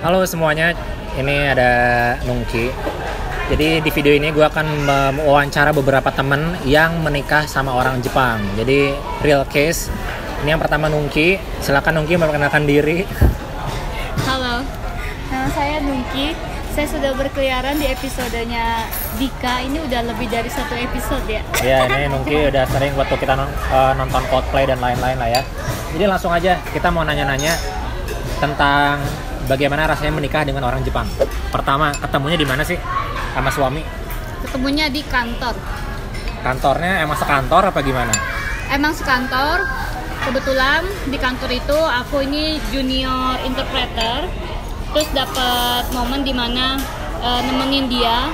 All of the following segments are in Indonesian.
Halo semuanya, ini ada Nungki. Jadi di video ini gue akan mewawancara beberapa temen yang menikah sama orang Jepang. Jadi real case. Ini yang pertama Nungki. Silakan Nungki memperkenalkan diri. Halo, nama saya Nungki. Saya sudah berkeliaran di episodenya Dika. Ini udah lebih dari satu episode ya. Ya, ini Nungki udah sering waktu kita nonton Coldplay dan lain-lain lah ya. Jadi langsung aja kita mau nanya-nanya tentang bagaimana rasanya menikah dengan orang Jepang. Pertama, ketemunya di mana sih sama suami? Ketemunya di kantor. Kantornya emang sekantor apa gimana? Emang sekantor. Kebetulan di kantor itu aku ini junior interpreter. Terus dapat momen dimana nemenin dia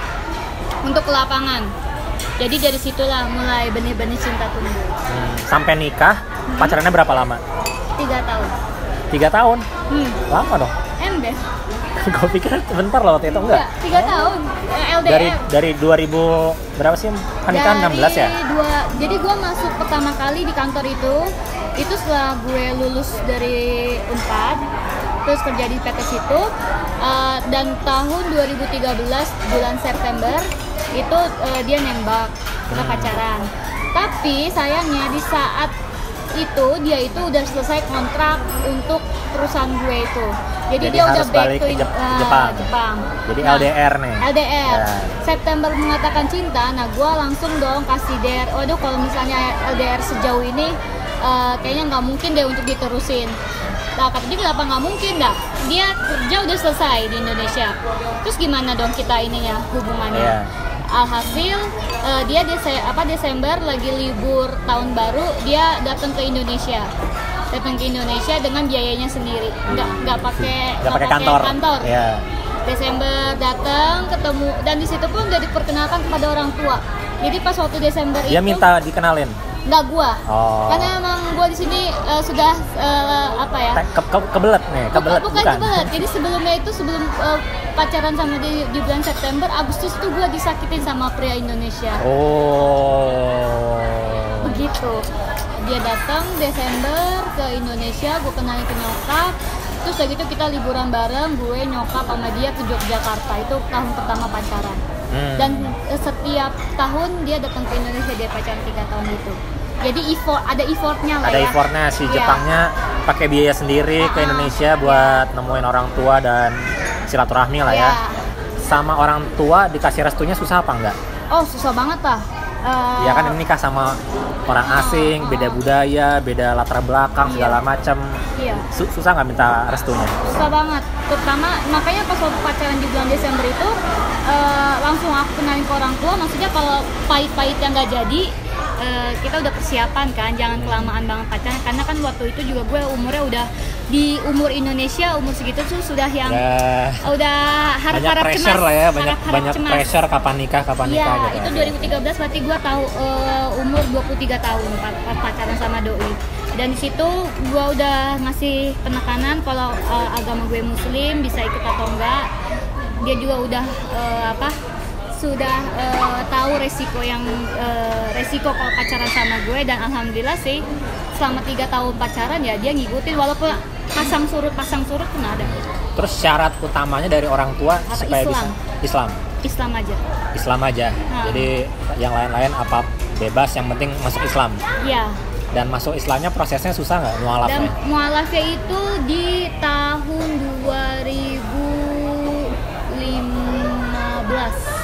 untuk ke lapangan. Jadi dari situlah mulai benih-benih cinta tumbuh. Sampai nikah, pacarannya berapa lama? 3 tahun. 3 tahun? Lama dong. Ember. Gue pikir sebentar loh waktu itu enggak. 3 tahun. LDR. Dari 2000 berapa sih? Kan nikah 16 ya? Jadi gue masuk pertama kali di kantor itu setelah gue lulus dari Unpad, terus kerja di PT situ, dan tahun 2013 bulan September itu dia nembak, kita pacaran. Tapi sayangnya di saat itu dia itu udah selesai kontrak untuk perusahaan gue itu. Jadi dia udah back to Jepang. Jadi LDR nih. LDR. Ya. September mengatakan cinta. Nah, gue langsung dong kasih der. Waduh, kalau misalnya LDR sejauh ini kayaknya nggak mungkin deh untuk diterusin. Nah, kata dia kenapa nggak mungkin dah? Dia kerja udah selesai di Indonesia. Terus gimana dong kita ininya hubungannya? Yeah. Alhasil dia Desember lagi libur tahun baru, dia datang ke Indonesia. Dengan biayanya sendiri, nggak pakai kantor. Yeah. Desember datang ketemu, dan di situ pun udah diperkenalkan kepada orang tua. Jadi pas waktu Desember dia minta dikenalin. Nggak gua, karena emang gua di sini sudah kebelet nih, bukan kebelet. Jadi sebelum pacaran sama dia di bulan September, Agustus itu gua disakitin sama pria Indonesia. Begitu. Dia datang Desember ke Indonesia, gue kenalin ke nyokap. Terus kayak gitu kita liburan bareng, gue nyokap sama dia ke Yogyakarta. Itu tahun pertama pacaran. Dan setiap tahun dia datang ke Indonesia, dia pacaran 3 tahun itu. Jadi ada effortnya lah. Ada effortnya, si Jepangnya pakai biaya sendiri ke Indonesia buat nemuin orang tua dan silaturahmi lah ya. Sama orang tua dikasih restunya susah apa enggak? Oh, susah banget lah. Ya kan ini nikah sama orang asing, beda budaya, beda latar belakang segala macam. Iya. Susah nggak minta restunya? Susah banget. Terutama makanya pas waktu pacaran di bulan Desember itu langsung aku kenalin ke orang tua. Maksudnya kalau pahit-pahit yang nggak jadi, kita udah persiapan kan, jangan kelamaan banget pacaran. Karena kan waktu itu juga gue umurnya udah di umur Indonesia, umur segitu tuh sudah yang udah harap-harap cemas lah ya, banyak cemas. Pressure kapan nikah gitu. Itu 2013 berarti gue tahu umur 23 tahun pacaran sama doi. Dan di situ gue udah ngasih penekanan kalau agama gue Muslim, bisa ikut atau enggak. Dia juga udah tahu resiko kalau pacaran sama gue, dan alhamdulillah sih selama 3 tahun pacaran ya dia ngikutin, walaupun pasang surut pun ada. Terus syarat utamanya dari orang tua supaya Islam? bisa Islam aja. Jadi yang lain-lain apa bebas, yang penting masuk Islam. Iya. Dan masuk Islamnya prosesnya susah nggak mualafnya? Dan mualafnya itu di tahun 2015.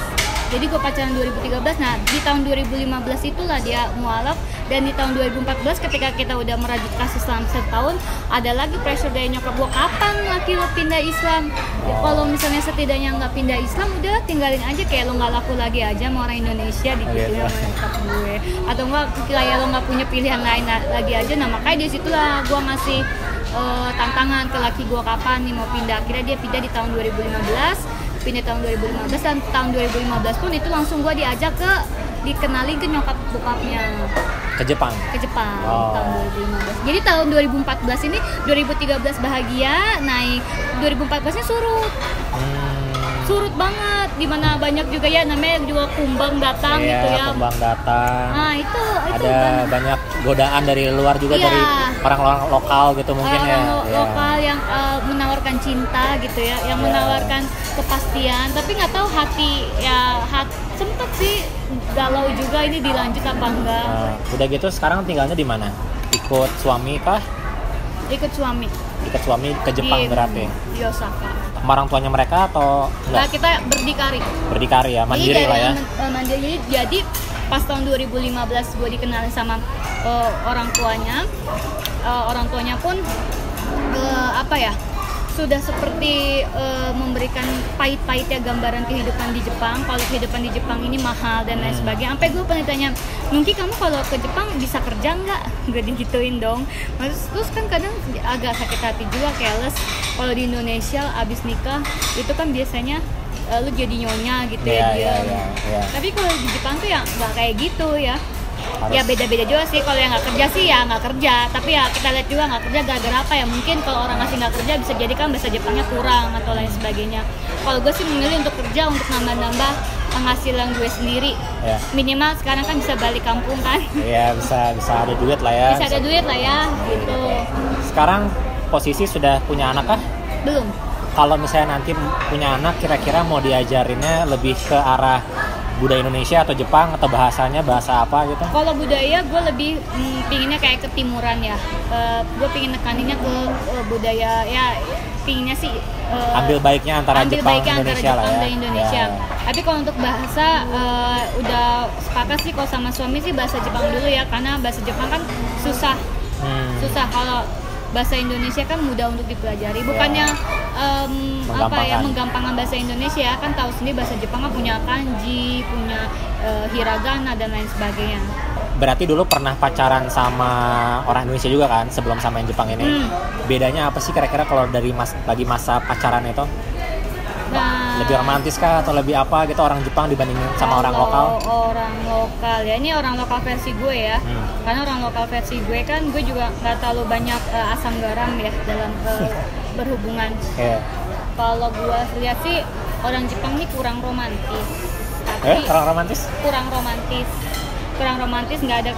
Jadi gue pacaran 2013, nah di tahun 2015 itulah dia mualaf. Dan di tahun 2014 ketika kita udah merajut kasus selama setahun, ada lagi pressure dari nyokap gue, kapan laki lo pindah Islam? Kalau misalnya setidaknya nggak pindah Islam, udah tinggalin aja, kayak lo nggak laku lagi aja sama orang Indonesia digituin sama nyokap gue. Atau nggak kayak lo nggak punya pilihan lain lagi aja. Nah makanya di situlah gue ngasih tantangan ke laki gue, kapan nih mau pindah. Akhirnya dia pindah di tahun 2015, tahun 2015, dan tahun 2015 pun itu langsung gue dikenalin ke nyokap bokapnya ke Jepang tahun 2015. Jadi tahun 2014 ini 2013 bahagia, naik 2014 nya surut. surut banget, dimana banyak juga ya namanya juga kumbang datang Iya, gitu ya. kumbang datang. Nah itu Ada banyak godaan dari luar juga, Iya. dari orang-orang lokal gitu mungkin ya. orang Iya. lokal yang menawarkan cinta gitu ya, yang Iya. menawarkan kepastian, tapi nggak tahu hati ya sempet sih galau juga ini dilanjut apa enggak. Udah gitu sekarang tinggalnya di mana? Ikut suami kah? Ikut suami Ikut suami ke Jepang berarti. di Osaka. Sama orang tuanya mereka atau Nah, enggak? kita berdikari. Berdikari ya, mandiri Jadi lah ya. Mandiri. Jadi pas tahun 2015 gue dikenalin sama orang tuanya. Orang tuanya pun apa ya? Sudah seperti memberikan pahit-pahitnya gambaran kehidupan di Jepang. Kalau kehidupan di Jepang ini mahal dan lain sebagainya. Sampai gue pernah ditanya, Nungki kamu kalau ke Jepang bisa kerja nggak? Gue digituin dong. Terus kan kadang agak sakit hati juga, careless. Kalau di Indonesia abis nikah itu kan biasanya lu jadi nyonya gitu ya dia. Iya. Tapi kalau di Jepang tuh ya nggak kayak gitu ya. Harus- Ya beda-beda juga sih. Kalau yang nggak kerja sih ya nggak kerja. Tapi ya kita lihat juga nggak kerja gara-gara apa ya? Mungkin kalau orang asing nggak kerja bisa jadi kan bahasa Jepangnya kurang atau lain sebagainya. Kalau gue sih memilih untuk kerja untuk nambah-nambah penghasilan gue sendiri. Ya. Minimal sekarang kan bisa balik kampung kan. Iya, bisa ada duit lah ya. Bisa ada duit lah ya gitu. Sekarang posisi sudah punya anak kah? Belum. Kalau misalnya nanti punya anak, kira-kira mau diajarinnya lebih ke arah budaya Indonesia atau Jepang, atau bahasanya bahasa apa gitu? Kalau budaya gue lebih pinginnya kayak ketimuran ya. Gue pingin nekaninnya ke budaya ya, pinginnya sih Ambil baiknya antara ambil Jepang baiknya antara Indonesia lah Jepang ya. dan Indonesia. Ya. Tapi kalau untuk bahasa udah sepakat sih kalau sama suami sih bahasa Jepang dulu ya, karena bahasa Jepang kan susah. Susah. Kalau bahasa Indonesia kan mudah untuk dipelajari. Bukannya apa ya menggampangkan bahasa Indonesia, kan tahu sendiri bahasa Jepang kan punya kanji, punya hiragana dan lain sebagainya. Berarti dulu pernah pacaran sama orang Indonesia juga kan sebelum sama yang Jepang ini? Bedanya apa sih kira-kira kalau dari lagi masa pacaran itu? Nah, Lebih romantis kah atau lebih apa gitu orang Jepang dibandingin sama orang lokal? Orang lokal ya, ini orang lokal versi gue ya. Karena orang lokal versi gue kan gue juga nggak terlalu banyak asam garam ya dalam berhubungan. Yeah. Kalau gue lihat sih orang Jepang ini kurang romantis. Tapi Kurang romantis? kurang romantis, nggak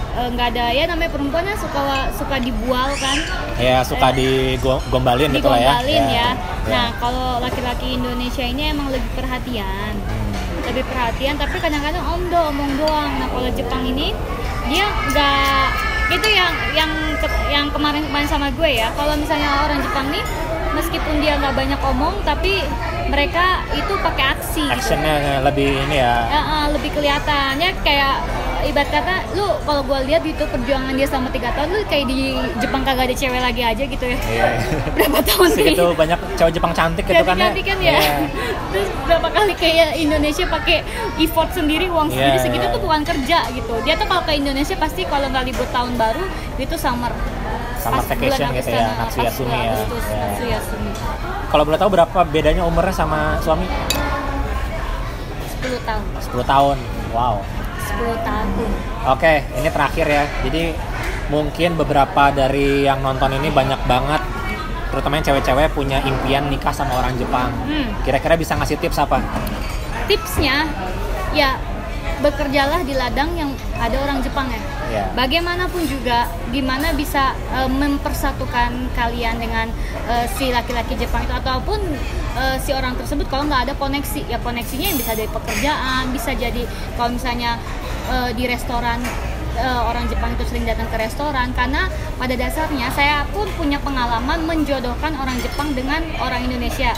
ada ya, namanya perempuannya suka dibual kan. Ya suka digombalin gitu lah ya. Digombalin ya. Nah kalau laki-laki Indonesia ini emang lebih perhatian, tapi kadang-kadang omong doang. Nah kalau Jepang ini dia nggak, itu yang kemarin sama gue ya. Kalau misalnya orang Jepang nih meskipun dia nggak banyak omong, tapi mereka itu pakai aksi. Actionnya lebih ini ya. Lebih kelihatannya kayak ibarat kata lu kalau gue lihat itu perjuangan dia selama 3 tahun, lu kayak di Jepang kagak ada cewek lagi aja gitu ya. Iya. Berapa tahun Segitu banyak cewek Jepang cantik gitu kan ya. Cantik kan ya. Iya. Terus berapa kali kayak Indonesia pakai effort sendiri, uang sendiri Iya, segitu iya. tuh bukan kerja gitu. Dia tuh kalau ke Indonesia pasti kalau nggak libur tahun baru itu summer Vacation bulan gitu ya, Agustus, Natsuyasumi ya. Agustus, Iya. Natsuyasumi. Kalau boleh tahu berapa bedanya umurnya sama suami? 10 tahun. 10 tahun. Wow. 10 tahun. Oke, ini terakhir ya. Jadi mungkin beberapa dari yang nonton ini banyak banget, terutama yang cewek-cewek punya impian nikah sama orang Jepang. Kira-kira bisa ngasih tips apa? Tipsnya ya bekerjalah di ladang yang ada orang Jepang ya. Bagaimanapun juga, gimana bisa mempersatukan kalian dengan si laki-laki Jepang itu, ataupun si orang tersebut kalau nggak ada koneksi, ya koneksinya yang bisa dari pekerjaan, bisa jadi kalau misalnya di restoran, orang Jepang itu sering datang ke restoran, karena pada dasarnya saya pun punya pengalaman menjodohkan orang Jepang dengan orang Indonesia.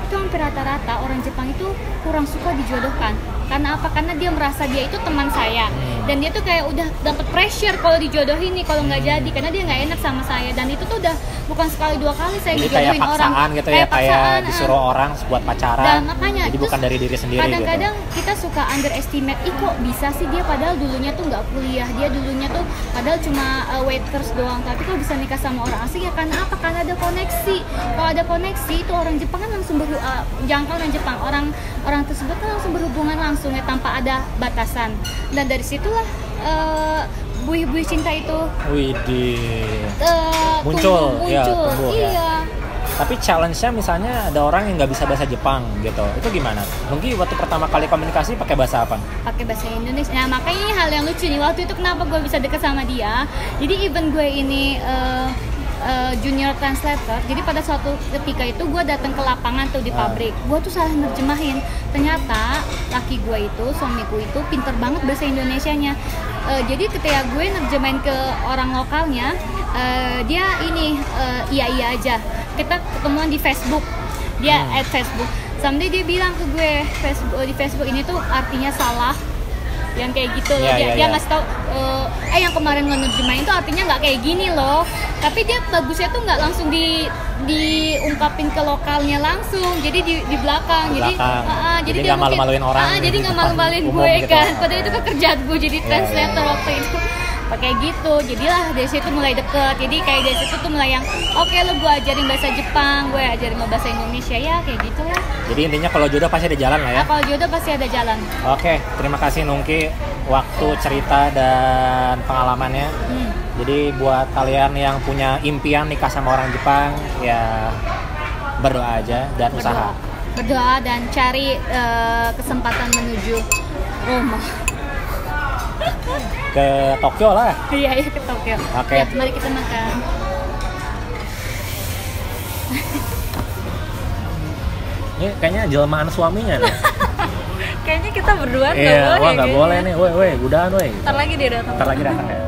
Itu hampir rata-rata orang Jepang itu kurang suka dijodohkan. Karena apa? Karena dia merasa dia itu teman saya, dan dia tuh kayak udah dapat pressure kalau dijodohin nih, kalau nggak jadi, karena dia nggak enak sama saya. Dan itu tuh udah bukan sekali 2 kali saya Jadi dijodohin kayak paksaan orang. gitu ya, kayak disuruh orang buat pacaran. Dan makanya jadi bukan dari diri sendiri kadang-kadang gitu. kita suka underestimate, kok bisa sih dia padahal dulunya tuh nggak kuliah, dia dulunya tuh padahal cuma waiters doang, tapi kok bisa nikah sama orang asing ya? Karena apa? Karena ada koneksi. Kalau ada koneksi itu orang Jepang kan langsung jangka orang Jepang, orang tersebut kan langsung berhubungan langsung ya, tanpa ada batasan. Dan dari situlah buih-buih cinta itu Widih. muncul. Ya, tumbuh, Iya. ya. Tapi challenge-nya misalnya ada orang yang nggak bisa bahasa Jepang gitu, itu gimana? Mungkin waktu pertama kali komunikasi pakai bahasa apa? Pakai bahasa Indonesia. Nah, makanya ini hal yang lucu nih. Waktu itu kenapa gue bisa deket sama dia? Jadi even gue ini junior translator, jadi pada suatu ketika itu gue datang ke lapangan tuh di pabrik, gue tuh salah nerjemahin. Ternyata laki gue itu, suamiku itu pinter banget bahasa Indonesianya. Jadi ketika gue nerjemahin ke orang lokalnya, dia ini iya aja. Kita ketemuan di Facebook, dia add Facebook. Someday dia bilang ke gue, di Facebook ini tuh artinya salah, yang kayak gitu loh. Dia ngasih tau, yang kemarin ngenerjemahin tuh artinya nggak kayak gini loh. Tapi dia bagusnya tuh nggak langsung diungkapin ke lokalnya langsung, jadi di belakang. Jadi nggak malu-maluin orang. Jadi nggak malu-maluin gue gitu, kan. Padahal itu pekerjaan gue jadi translator waktu itu. Pakai gitu, jadilah dari situ mulai deket. Jadi kayak dari situ tuh mulai yang oke, lo gue ajarin bahasa Jepang, gue ajarin bahasa Indonesia, ya kayak gitulah. Jadi intinya kalau jodoh pasti ada jalan lah ya. Kalau jodoh pasti ada jalan. Oke, terima kasih Nungki waktu cerita dan pengalamannya. Jadi buat kalian yang punya impian nikah sama orang Jepang, ya berdoa aja dan usaha. Berdoa dan cari kesempatan menuju Roma. Ke Tokyo lah. Iya, ke Tokyo. Oke. Ya, mari kita makan. Ini kayaknya jelmaan suaminya nih. Kayaknya kita berdua nggak boleh. Iya, nggak boleh nih. Woi, udahan woi. Ntar lagi dia datang. Ntar lagi datang ya.